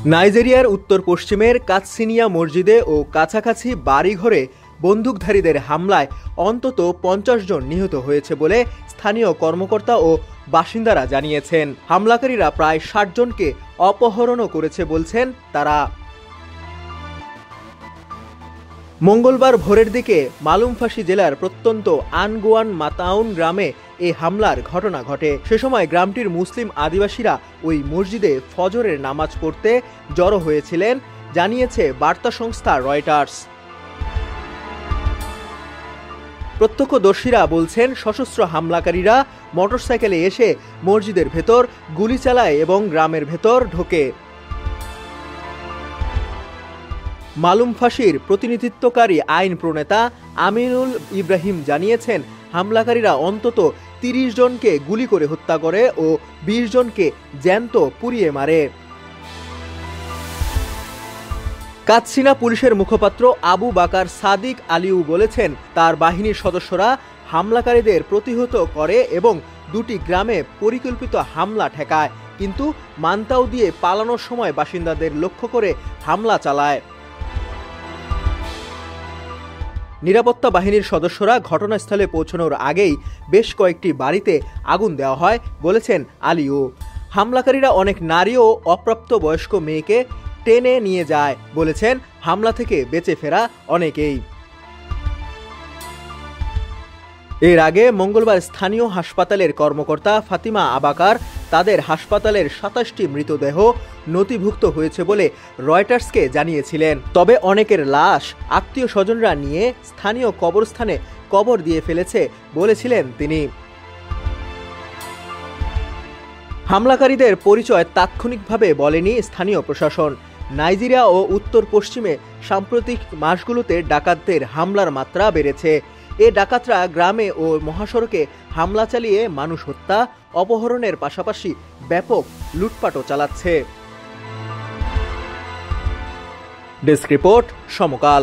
নাইজেরিয়ার উত্তর পশ্চিমের কাতসিনিয়া মসজিদে ও কাছাকাছি বাড়িঘরে বন্দুকধারীদের হামলায় অন্তত 50 জন নিহত হয়েছে বলে স্থানীয় কর্মকর্তা ও বাসিন্দারা জানিয়েছেন। হামলাকারীরা প্রায় 60 জনকে অপহরণও করেছে বলছেন তারা। মঙ্গলবার ভোরের দিকে মালুমফাশি জেলার প্রত্যন্ত আনগোয়ান মাতাউন গ্রামে এই হামলার ঘটনা ঘটে। সে সময় গ্রামটির মুসলিম আদিবাসীরা ওই মসজিদে ফজরের নামাজ পড়তে জড়ো হয়েছিলেন, জানিয়েছে বার্তা সংস্থা রয়টার্স। প্রত্যক্ষদর্শীরা বলছেন, সশস্ত্র হামলাকারীরা মোটরসাইকেলে এসে মসজিদের ভেতর গুলি চালায় এবং গ্রামের ভেতর ঢোকে। মালুমফাশির প্রতিনিধিত্বকারী আইন প্রণেতা আমিনুল ইব্রাহিম জানিয়েছেন, হামলাকারীরা অন্তত 30 জনকে গুলি করে হত্যা করে ও 20 জনকে জ্যান্ত পুড়িয়ে মারে। কাতসিনা পুলিশের মুখপাত্র আবু বাকার সাদিক আলিউ বলেছেন, তার বাহিনীর সদস্যরা হামলাকারীদের প্রতিহত করে এবং 2টি গ্রামে পরিকল্পিত হামলা ঠেকায়, কিন্তু মান্তাও দিয়ে পালানোর সময় বাসিন্দাদের লক্ষ্য করে হামলা চালায়। নিরাপত্তা বাহিনীর সদস্যরা ঘটনাস্থলে পৌঁছানোর আগেই বেশ কয়েকটি বাড়িতে আগুন দেওয়া হয় বলেছেন আলিউ। হামলাকারীরা অনেক নারী ও অপ্রাপ্ত বয়স্ক মেয়েকে টেনে নিয়ে যায় বলেছেন, হামলা থেকে বেঁচে ফেরা অনেকেই। এর আগে মঙ্গলবার স্থানীয় হাসপাতালের কর্মকর্তা ফাতিমা আবাকার তাদের হাসপাতালের 27টি মৃতদেহ নথিভুক্ত হয়েছে বলে রয়টার্সকে জানিয়েছিলেন। তবে অনেকের লাশ আত্মীয় স্বজনরা নিয়ে স্থানীয় কবরস্থানে কবর দিয়ে ফেলেছে বলেছিলেন তিনি। হামলাকারীদের পরিচয় তাৎক্ষণিকভাবে বলেনি স্থানীয় প্রশাসন। নাইজেরিয়া ও উত্তর পশ্চিমে সাম্প্রতিক মাসগুলোতে ডাকাতদের হামলার মাত্রা বেড়েছে। এ ডাকাতরা গ্রামে ও মহাসড়কে হামলা চালিয়ে মানুষ হত্যা, অপহরণের পাশাপাশি ব্যাপক লুটপাটও চালাচ্ছে। ডেস্ক রিপোর্ট, সমকাল।